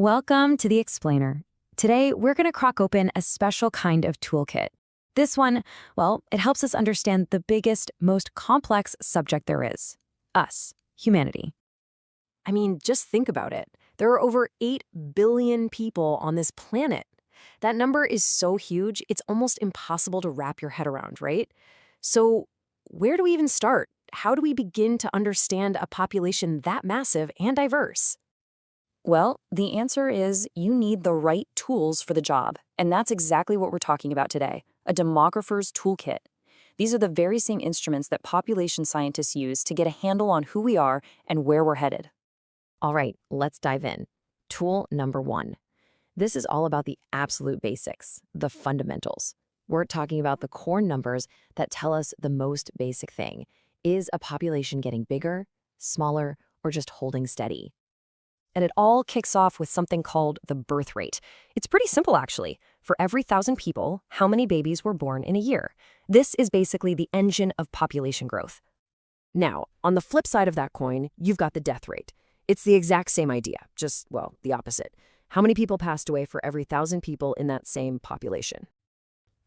Welcome to the Explainer. Today, we're going to crack open a special kind of toolkit. This one, well, it helps us understand the biggest, most complex subject there is: us, humanity. I mean, just think about it. There are over 8 billion people on this planet. That number is so huge, it's almost impossible to wrap your head around, right? So, where do we even start? How do we begin to understand a population that massive and diverse? Well, the answer is you need the right tools for the job, and that's exactly what we're talking about today: a demographer's toolkit. These are the very same instruments that population scientists use to get a handle on who we are and where we're headed. All right, let's dive in. Tool number 1. This is all about the absolute basics, the fundamentals. We're talking about the core numbers that tell us the most basic thing. Is a population getting bigger, smaller, or just holding steady? And it all kicks off with something called the birth rate. It's pretty simple, actually. For every 1,000 people, how many babies were born in a year? This is basically the engine of population growth. Now, on the flip side of that coin, you've got the death rate. It's the exact same idea, just, well, the opposite. How many people passed away for every 1,000 people in that same population?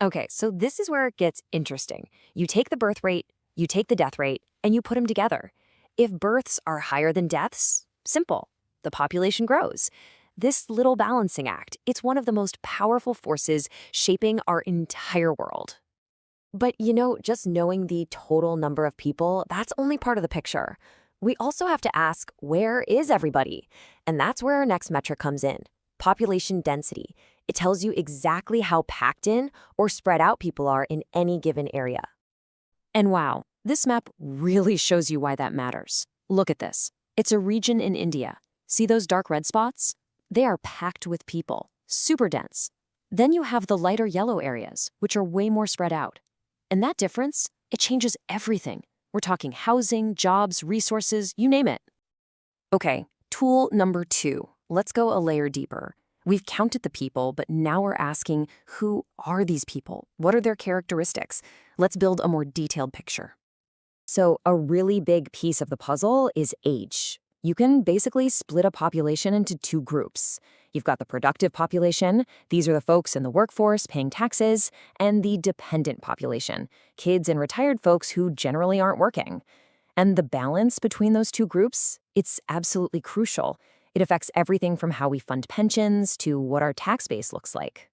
Okay, so this is where it gets interesting. You take the birth rate, you take the death rate, and you put them together. If births are higher than deaths, simple. The population grows. This little balancing act, it's one of the most powerful forces shaping our entire world. But just knowing the total number of people, that's only part of the picture. We also have to ask, where is everybody? And that's where our next metric comes in: population density. It tells you exactly how packed in or spread out people are in any given area. And wow, this map really shows you why that matters. Look at this. It's a region in India. See those dark red spots? They are packed with people, super dense. Then you have the lighter yellow areas, which are way more spread out. And that difference, it changes everything. We're talking housing, jobs, resources, you name it. Okay, tool number 2. Let's go a layer deeper. We've counted the people, but now we're asking, who are these people? What are their characteristics? Let's build a more detailed picture. So a really big piece of the puzzle is age. You can basically split a population into 2 groups. You've got the productive population. These are the folks in the workforce paying taxes, and the dependent population, kids and retired folks who generally aren't working. And the balance between those 2 groups, it's absolutely crucial. It affects everything from how we fund pensions to what our tax base looks like.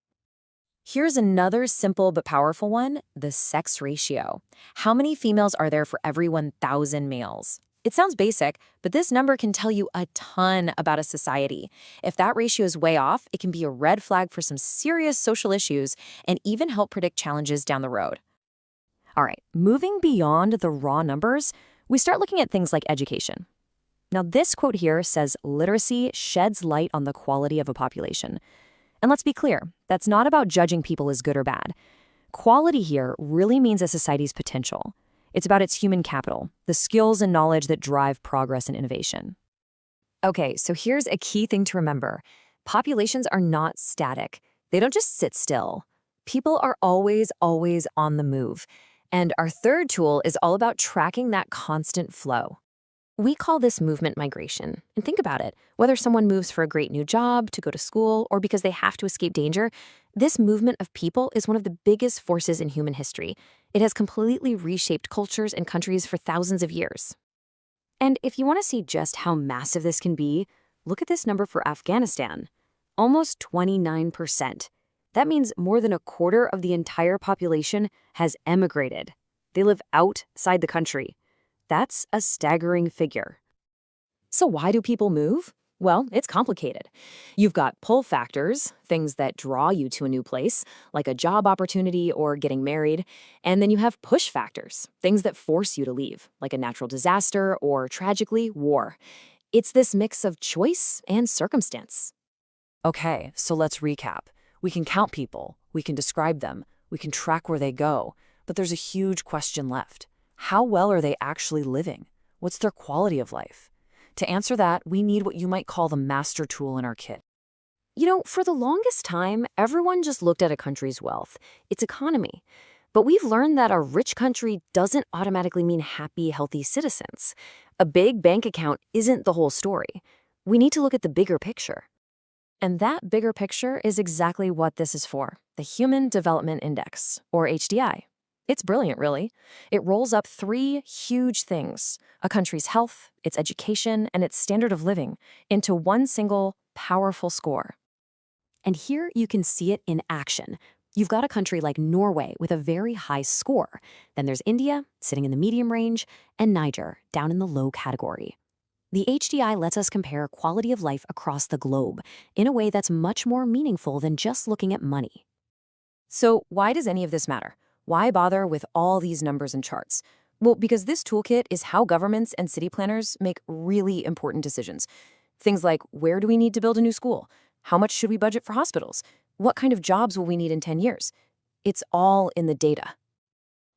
Here's another simple but powerful one: the sex ratio. How many females are there for every 1,000 males? It sounds basic, but this number can tell you a ton about a society. If that ratio is way off, it can be a red flag for some serious social issues and even help predict challenges down the road. All right, moving beyond the raw numbers, we start looking at things like education. Now, this quote here says literacy sheds light on the quality of a population. And let's be clear, that's not about judging people as good or bad. Quality here really means a society's potential. It's about its human capital, the skills and knowledge that drive progress and innovation. Okay, so here's a key thing to remember. Populations are not static. They don't just sit still. People are always on the move. And our third tool is all about tracking that constant flow. We call this movement migration. And think about it. Whether someone moves for a great new job, to go to school, or because they have to escape danger, this movement of people is one of the biggest forces in human history. It has completely reshaped cultures and countries for thousands of years. And if you want to see just how massive this can be, look at this number for Afghanistan. Almost 29%. That means more than a quarter of the entire population has emigrated. They live outside the country. That's a staggering figure. So why do people move? Well, it's complicated. You've got pull factors, things that draw you to a new place, like a job opportunity or getting married. And then you have push factors, things that force you to leave, like a natural disaster or, tragically, war. It's this mix of choice and circumstance. Okay, so let's recap. We can count people, we can describe them, we can track where they go, but there's a huge question left. How well are they actually living? What's their quality of life? To answer that, we need what you might call the master tool in our kit. For the longest time, everyone just looked at a country's wealth, its economy. But we've learned that a rich country doesn't automatically mean happy, healthy citizens. A big bank account isn't the whole story. We need to look at the bigger picture. And that bigger picture is exactly what this is for, the Human Development Index, or HDI. It's brilliant, really. It rolls up three huge things: a country's health, its education, and its standard of living into one single, powerful score. And here you can see it in action. You've got a country like Norway with a very high score. Then there's India, sitting in the medium range, and Niger, down in the low category. The HDI lets us compare quality of life across the globe in a way that's much more meaningful than just looking at money. So, why does any of this matter? Why bother with all these numbers and charts? Well, because this toolkit is how governments and city planners make really important decisions. Things like, where do we need to build a new school? How much should we budget for hospitals? What kind of jobs will we need in 10 years? It's all in the data.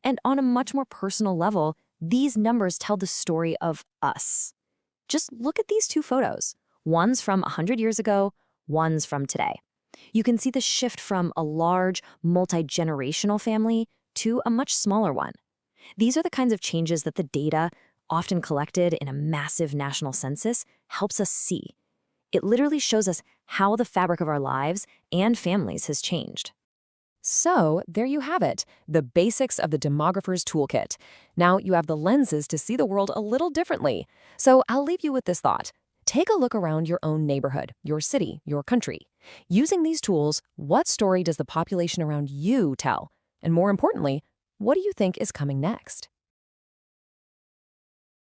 And on a much more personal level, these numbers tell the story of us. Just look at these two photos. One's from 100 years ago, one's from today. You can see the shift from a large, multi-generational family to a much smaller one. These are the kinds of changes that the data, often collected in a massive national census, helps us see. It literally shows us how the fabric of our lives and families has changed. So, there you have it, the basics of the demographer's toolkit. Now you have the lenses to see the world a little differently. So I'll leave you with this thought. Take a look around your own neighborhood, your city, your country. Using these tools, what story does the population around you tell? And more importantly, what do you think is coming next?